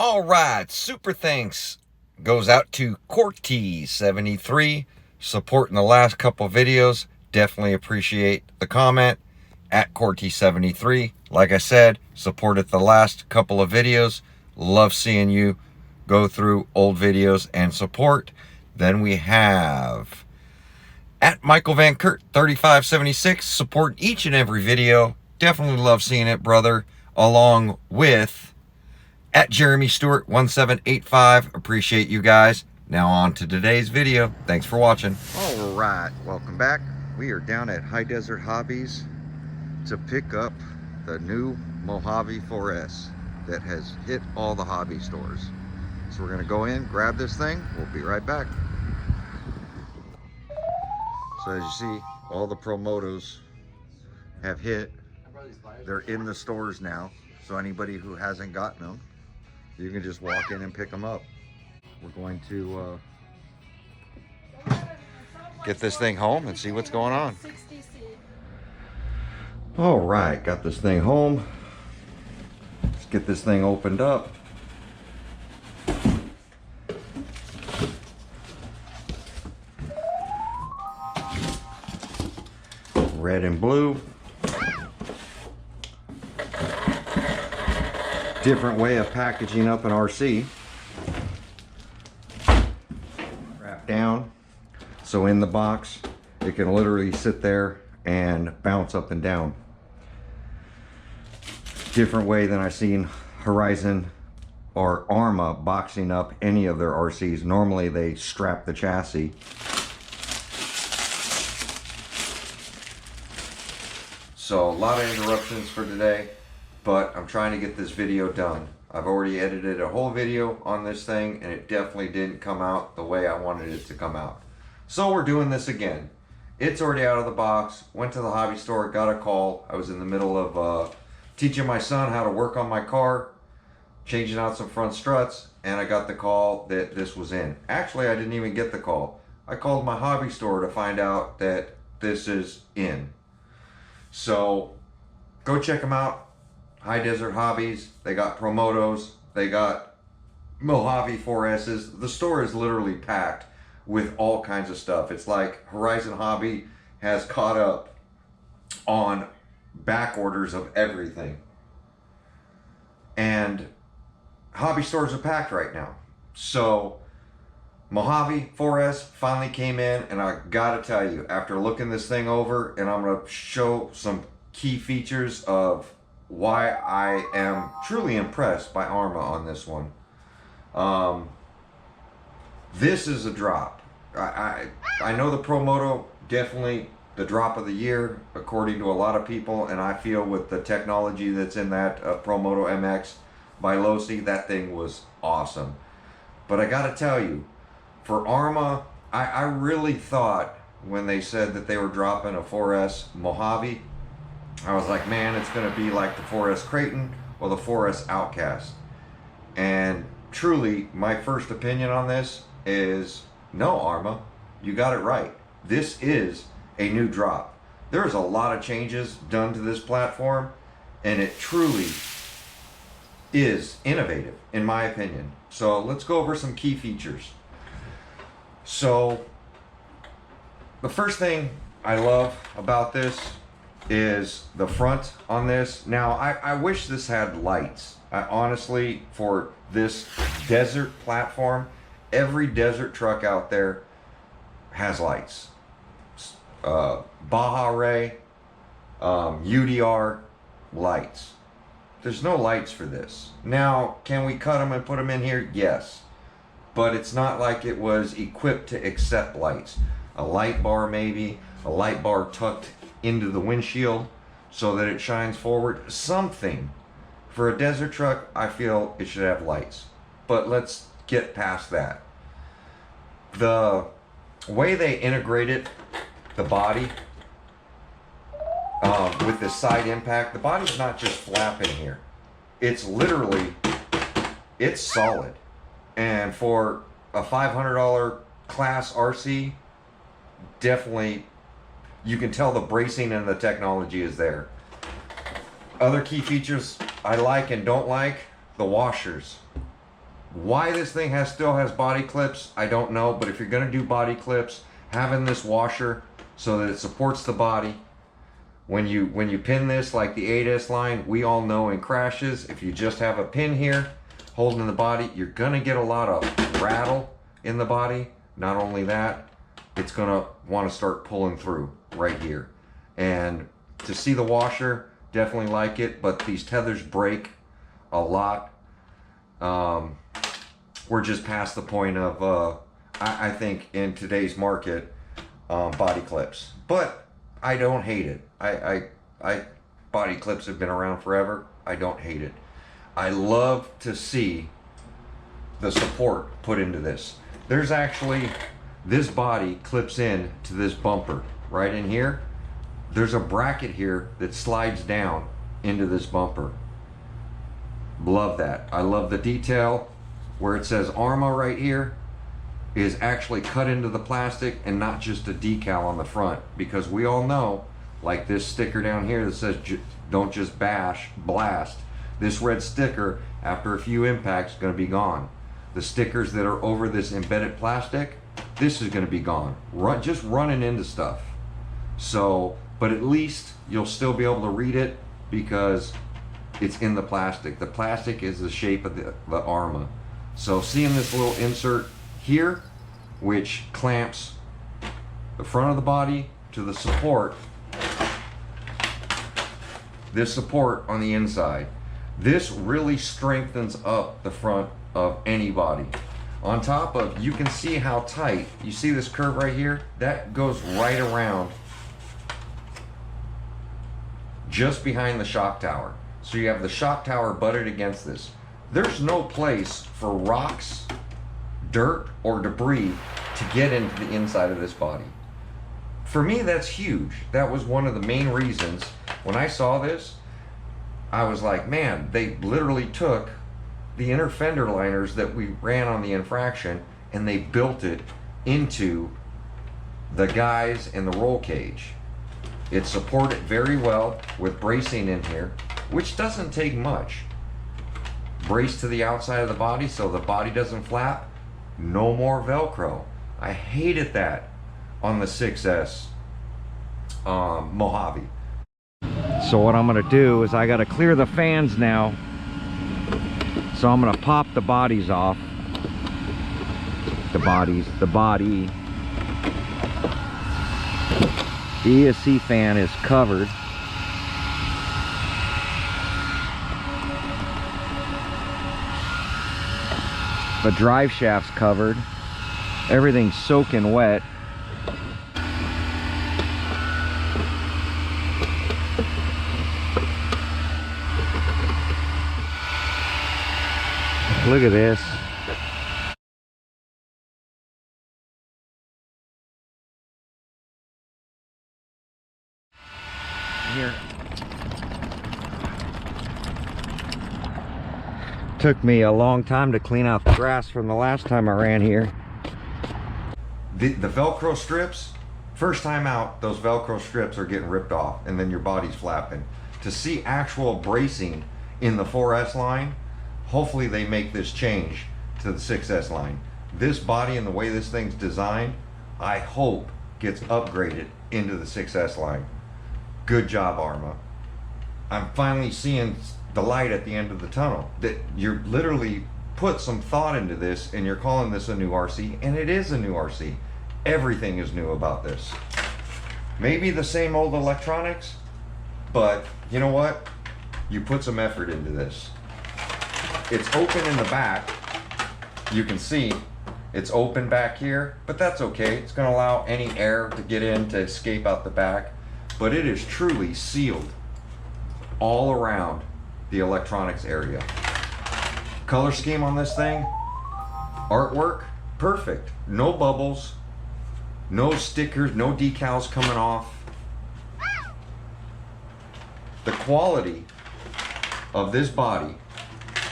All right, super thanks goes out to Corty73 supporting the last couple videos. Definitely appreciate the comment at Corty73. Like I said, supported the last couple of videos. Love seeing you go through old videos and support. Then we have at Michael Van Kurt 3576 support each and every video. Definitely love seeing it, brother. Along with at Jeremy Stewart 1785. Appreciate you guys. Now on to today's video. Thanks for watching. All right, welcome back. We are down at High Desert Hobbies to pick up the new Mojave 4S that has hit all the hobby stores. So we're gonna go in, grab this thing. We'll be right back. So as you see, all the Pro Motos have hit. They're in the stores now. So anybody who hasn't gotten them, you can just walk in and pick them up. We're going to get this thing home and see what's going on. All right, got this thing home. Let's get this thing opened up. Red and blue. Different way of packaging up an RC. Wrap down. So in the box, it can literally sit there and bounce up and down. Different way than I've seen Horizon or Arrma boxing up any of their RCs. Normally they strap the chassis. So a lot of interruptions for today, but I'm trying to get this video done. I've already edited a whole video on this thing and it definitely didn't come out the way I wanted it to come out. So we're doing this again. It's already out of the box. Went to the hobby store, got a call. I was in the middle of teaching my son how to work on my car, changing out some front struts, and I got the call that this was in. Actually, I didn't even get the call. I called my hobby store to find out that this is in. So go check them out. High Desert Hobbies. They got Pro Motos. They got Mojave 4Ss. The store is literally packed with all kinds of stuff. It's like Horizon Hobby has caught up on back orders of everything. And hobby stores are packed right now. So Mojave 4S finally came in, and I gotta tell you, after looking this thing over, and I'm gonna show some key features of why I am truly impressed by Arrma on this one. This is a drop. I know the Pro Moto, definitely the drop of the year, according to a lot of people, and I feel with the technology that's in that Pro Moto MX by Losi, that thing was awesome. But I gotta tell you, for Arrma, I really thought when they said that they were dropping a 4S Mojave, I was like, man, it's gonna be like the 4S Creighton or the 4S Outcast. And truly, my first opinion on this is, no, Arrma, you got it right. This is a new drop. There's a lot of changes done to this platform, and it truly is innovative, in my opinion. So let's go over some key features. So the first thing I love about this is the front on this. Now, I wish this had lights. Honestly, for this desert platform, every desert truck out there has lights. Baja Ray, UDR, lights. There's no lights for this. Now, can we cut them and put them in here? Yes. But it's not like it was equipped to accept lights. A light bar maybe, a light bar tucked into the windshield so that it shines forward. Something. For a desert truck, I feel it should have lights. But let's get past that. The way they integrated the body with the side impact, the body's not just flapping here. It's literally, it's solid. And for a $500 class RC, definitely, you can tell the bracing and the technology is there. Other key features I like and don't like, the washers. Why this thing still has body clips, I don't know, but if you're gonna do body clips, having this washer so that it supports the body, when you pin this like the 8S line, we all know in crashes, if you just have a pin here holding the body, you're gonna get a lot of rattle in the body. Not only that, it's gonna want to start pulling through right here. And to see the washer, definitely like it, but these tethers break a lot. We're just past the point of, I think in today's market, body clips. But I don't hate it. Body clips have been around forever. I don't hate it. I love to see the support put into this. There's actually, this body clips in to this bumper right in here. There's a bracket here that slides down into this bumper. Love that. I love the detail where it says Arrma right here is actually cut into the plastic and not just a decal on the front, because we all know, like this sticker down here that says don't just bash, blast. This red sticker, after a few impacts, is going to be gone. The stickers that are over this embedded plastic, this is going to be gone. Just running into stuff. So, but at least you'll still be able to read it because it's in the plastic. The plastic is the shape of the Arrma. So seeing this little insert here, which clamps the front of the body to the support, this support on the inside, this really strengthens up the front of any body. On top of, you can see how tight, you see this curve right here? That goes right around just behind the shock tower. So you have the shock tower butted against this. There's no place for rocks, dirt, or debris to get into the inside of this body. For me, that's huge. That was one of the main reasons. When I saw this, I was like, man, they literally took the inner fender liners that we ran on the infraction and they built it into the guys and the roll cage. It's supported very well with bracing in here, which doesn't take much. Brace to the outside of the body so the body doesn't flap. No more Velcro. I hated that on the 6S Mojave. So what I'm gonna do is I gotta clear the fans now. So I'm gonna pop the bodies off. The body. The ESC fan is covered. The drive shaft's covered. Everything's soaking wet. Look at this. Here. Took me a long time to clean out the grass from the last time I ran here. The Velcro strips, first time out, those Velcro strips are getting ripped off and then your body's flapping. To see actual bracing in the 4S line, hopefully they make this change to the 6S line. This body and the way this thing's designed, I hope gets upgraded into the 6S line. Good job, Arrma. I'm finally seeing the light at the end of the tunnel. That you're literally put some thought into this and you're calling this a new RC, and it is a new RC. Everything is new about this. Maybe the same old electronics, but you know what? You put some effort into this. It's open in the back. You can see it's open back here, but that's okay. It's going to allow any air to get in to escape out the back, but it is truly sealed all around the electronics area. Color scheme on this thing, artwork, perfect. No bubbles, no stickers, no decals coming off. The quality of this body,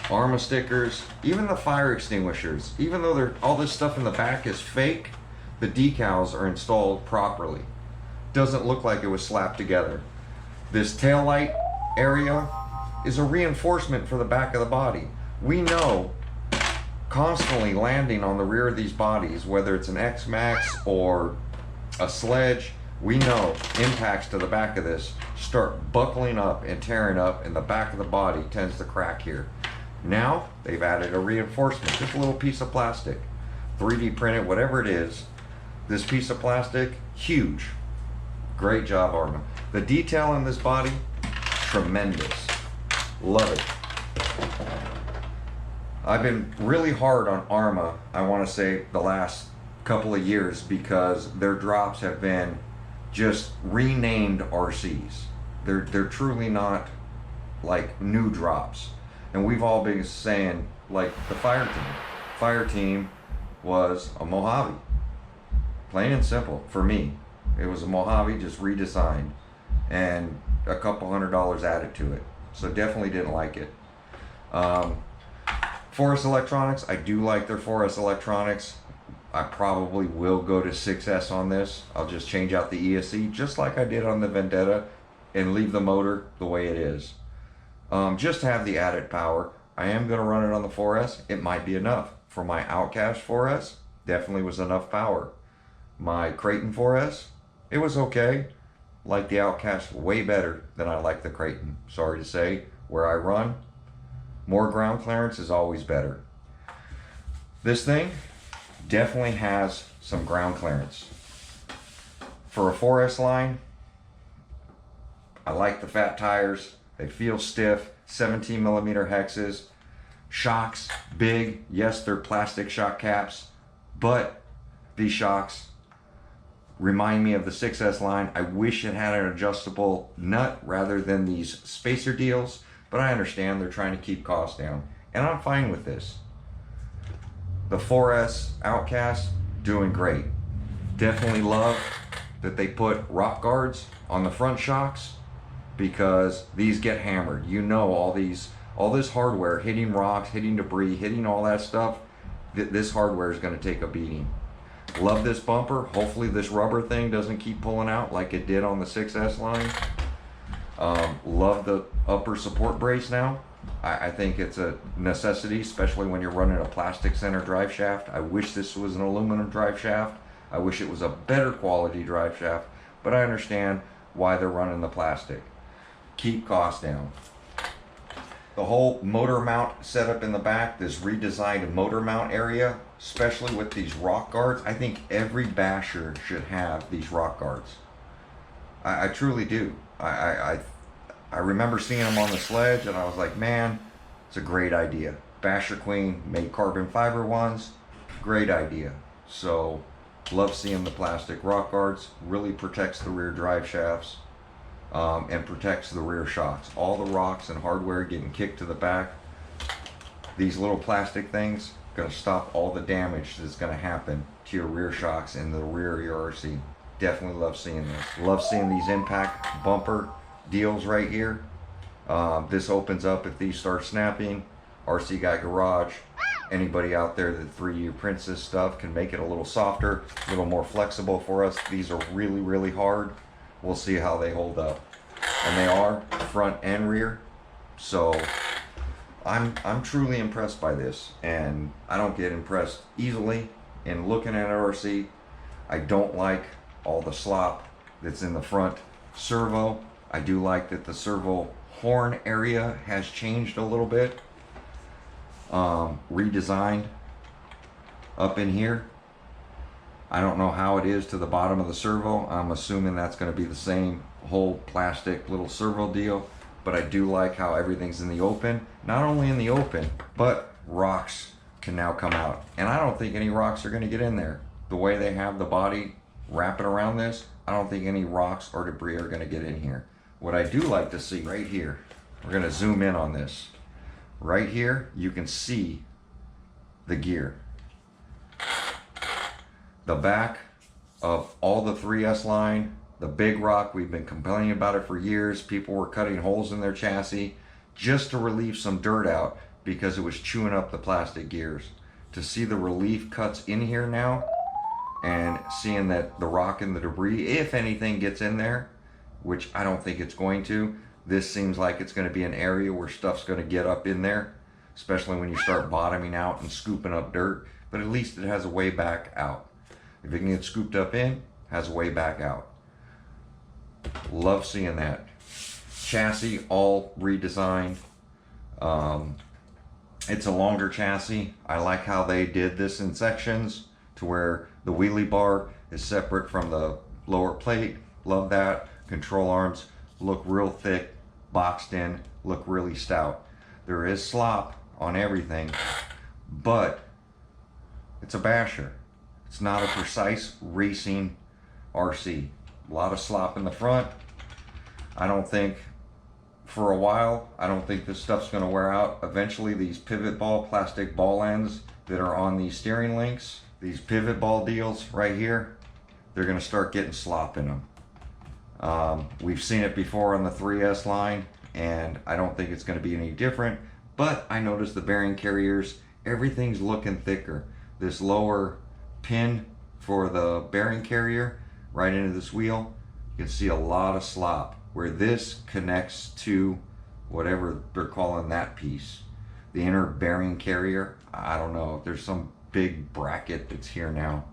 Arrma stickers, even the fire extinguishers, even though all this stuff in the back is fake, the decals are installed properly. Doesn't look like it was slapped together. This tail light area is a reinforcement for the back of the body. We know constantly landing on the rear of these bodies, whether it's an X-Max or a sledge. We know impacts to the back of this start buckling up and tearing up, and the back of the body tends to crack here. Now they've added a reinforcement, just a little piece of plastic, 3D printed, whatever it is. This piece of plastic, huge. Great job, Arrma. The detail in this body, tremendous. Love it. I've been really hard on Arrma, I want to say, the last couple of years, because their drops have been just renamed RCs. They're truly not like new drops. And we've all been saying, like the fire team. Fire team was a Mojave. Plain and simple, for me. It was a Mojave just redesigned and a couple $100 added to it. So definitely didn't like it. Forest Electronics, I do like their Forest Electronics. I probably will go to 6S on this. I'll just change out the ESC just like I did on the Vendetta and leave the motor the way it is. Just to have the added power. I am going to run it on the 4S. It might be enough. For my Outcast 4S, definitely was enough power. My Creighton 4S, it was okay. Like the Outcast way better than I like the Creighton. Sorry to say, where I run, more ground clearance is always better. This thing definitely has some ground clearance. For a 4S line, I like the fat tires. They feel stiff, 17 millimeter hexes. Shocks, big. Yes, they're plastic shock caps, but these shocks remind me of the 6S line. I wish it had an adjustable nut rather than these spacer deals, but I understand they're trying to keep costs down, and I'm fine with this. The 4S Outcast, doing great. Definitely love that they put rock guards on the front shocks, because these get hammered. You know, all this hardware hitting rocks, hitting debris, hitting all that stuff, this hardware is going to take a beating. Love this bumper. Hopefully this rubber thing doesn't keep pulling out like it did on the 6S line. Love the upper support brace now. I think it's a necessity, especially when you're running a plastic center drive shaft. I wish this was an aluminum drive shaft. I wish it was a better quality drive shaft, but I understand why they're running the plastic. Keep costs down. The whole motor mount setup in the back, this redesigned motor mount area, especially with these rock guards. I think every basher should have these rock guards. I truly do. I remember seeing them on the sledge and I was like, man, it's a great idea. Basher Queen made carbon fiber ones. Great idea. So love seeing the plastic rock guards. Really protects the rear drive shafts. And protects the rear shocks. All the rocks and hardware getting kicked to the back. These little plastic things going to stop all the damage that's going to happen to your rear shocks in the rear of your RC. Definitely love seeing this. Love seeing these impact bumper deals right here. This opens up if these start snapping. RC Guy Garage, anybody out there that 3D prints this stuff can make it a little softer, a little more flexible for us. These are really, really hard. We'll see how they hold up. And they are front and rear. So I'm truly impressed by this, and I don't get impressed easily in looking at an RC. I don't like all the slop that's in the front servo. I do like that the servo horn area has changed a little bit. Redesigned up in here. I don't know how it is to the bottom of the servo. I'm assuming that's going to be the same whole plastic little servo deal, but I do like how everything's in the open. Not only in the open, but rocks can now come out. And I don't think any rocks are going to get in there. The way they have the body wrapping around this, I don't think any rocks or debris are going to get in here. What I do like to see right here, we're going to zoom in on this. Right here, you can see the gear. The back of all the 3S line, the big rock, we've been complaining about it for years. People were cutting holes in their chassis just to relieve some dirt out because it was chewing up the plastic gears. To see the relief cuts in here now and seeing that the rock and the debris, if anything gets in there, which I don't think it's going to, this seems like it's going to be an area where stuff's going to get up in there. especially when you start bottoming out and scooping up dirt, but at least it has a way back out. If it can get scooped up in, has a way back out. Love seeing that. Chassis all redesigned. It's a longer chassis. I like how they did this in sections to where the wheelie bar is separate from the lower plate. Love that. Control arms look real thick, boxed in, look really stout. There is slop on everything, but it's a basher. It's not a precise racing RC. A lot of slop in the front. I don't think, for a while, I don't think this stuff's gonna wear out. Eventually, these pivot ball, plastic ball ends that are on these steering links, these pivot ball deals right here, they're gonna start getting slop in them. We've seen it before on the 3S line, and I don't think it's gonna be any different, but I noticed the bearing carriers, everything's looking thicker. This lower pin for the bearing carrier right into this wheel, you can see a lot of slop where this connects to whatever they're calling that piece. The inner bearing carrier, I don't know, there's some big bracket that's here now.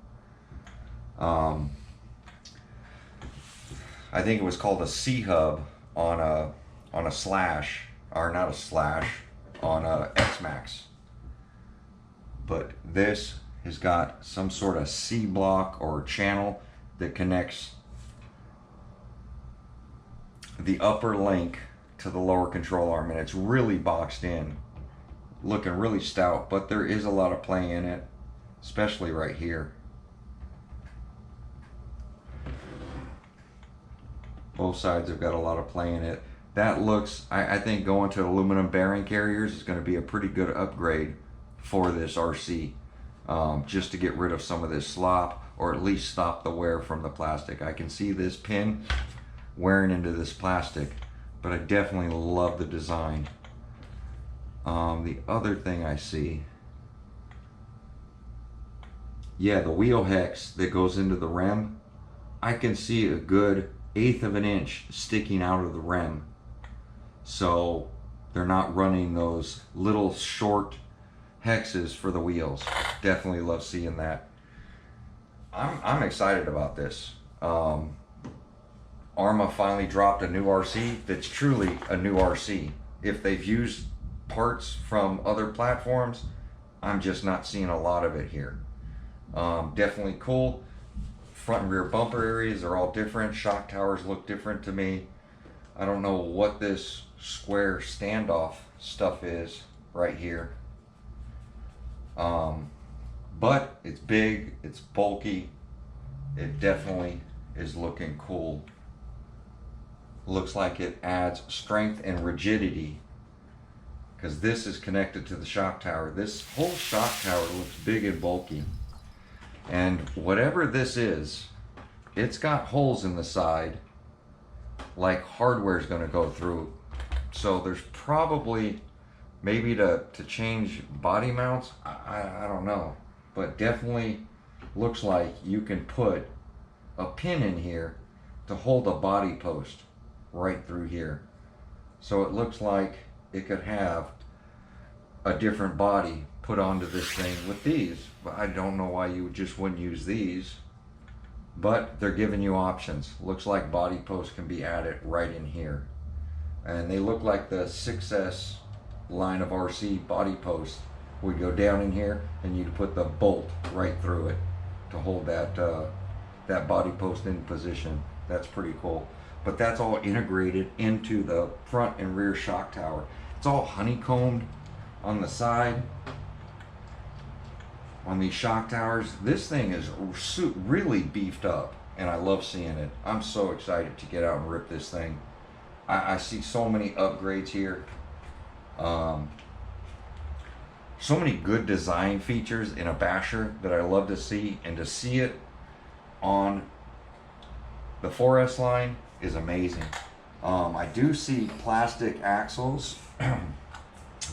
I think it was called a C-hub on a slash, or not a slash, on a X-Max. But this has got some sort of C-block or channel that connects the upper link to the lower control arm, and it's really boxed in, looking really stout, but there is a lot of play in it, especially right here. Both sides have got a lot of play in it. That looks, I think going to aluminum bearing carriers is going to be a pretty good upgrade for this RC, just to get rid of some of this slop, or at least stop the wear from the plastic. I can see this pin wearing into this plastic, but I definitely love the design. The other thing I see, yeah, the wheel hex that goes into the rim, I can see a good 1/8 of an inch sticking out of the rim, so they're not running those little short hexes for the wheels. Definitely love seeing that. I'm excited about this. Arrma finally dropped a new RC that's truly a new RC. If they've used parts from other platforms, I'm just not seeing a lot of it here. Definitely cool. Front and rear bumper areas are all different. Shock towers look different to me. I don't know what this square standoff stuff is right here. But it's big, it's bulky. It definitely is looking cool. Looks like it adds strength and rigidity, because this is connected to the shock tower. This whole shock tower looks big and bulky. And whatever this is, it's got holes in the side like hardware is going to go through. So there's probably, maybe to change body mounts, I don't know. But definitely looks like you can put a pin in here to hold a body post right through here. So it looks like it could have a different body put onto this thing with these. But I don't know why you just wouldn't use these, but they're giving you options. Looks like body posts can be added right in here, and they look like the 6S line of RC body posts would go down in here, and you'd put the bolt right through it to hold that that body post in position. That's pretty cool. But that's all integrated into the front and rear shock tower. It's all honeycombed on the side on these shock towers. This thing is really beefed up, and I love seeing it. I'm so excited to get out and rip this thing. I see so many upgrades here. So many good design features in a basher that I love to see, and to see it on the 4S line is amazing. I do see plastic axles,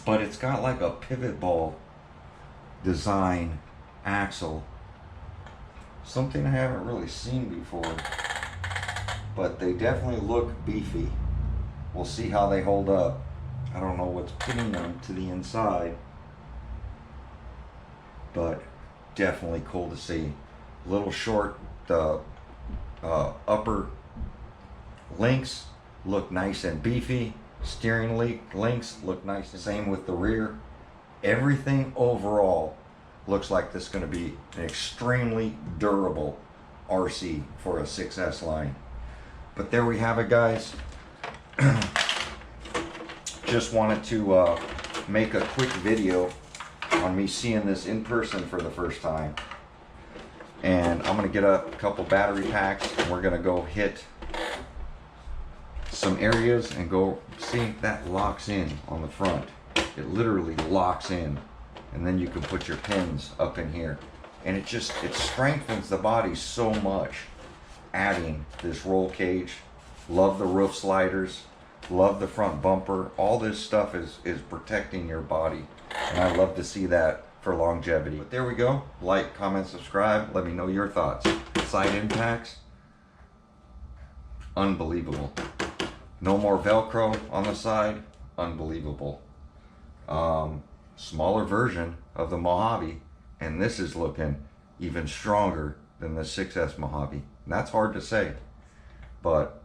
but it's got like a pivot ball design axle. Something I haven't really seen before, but they definitely look beefy. We'll see how they hold up. I don't know what's putting them to the inside, but definitely cool to see. A little short, the upper links look nice and beefy. Steering links look nice. Same with the rear. Everything overall looks like this is going to be an extremely durable RC for a 6S line. But there we have it, guys. Just wanted to make a quick video on me seeing this in person for the first time. And I'm going to get a couple battery packs and we're going to go hit some areas and go see if that locks in on the front. It literally locks in, and then you can put your pins up in here, and it strengthens the body so much. Adding this roll cage, love the roof sliders, love the front bumper. All this stuff is protecting your body, and I love to see that for longevity. But there we go. Like, comment, subscribe. Let me know your thoughts. Side impacts, unbelievable. No more Velcro on the side, unbelievable. Smaller version of the Mojave, and this is looking even stronger than the 6S Mojave. And that's hard to say, but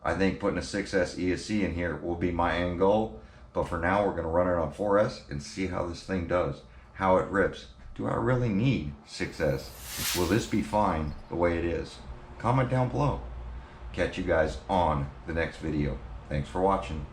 I think putting a 6S ESC in here will be my end goal. But for now, we're going to run it on 4S and see how this thing does, how it rips. Do I really need 6S? Will this be fine the way it is? Comment down below. Catch you guys on the next video. Thanks for watching.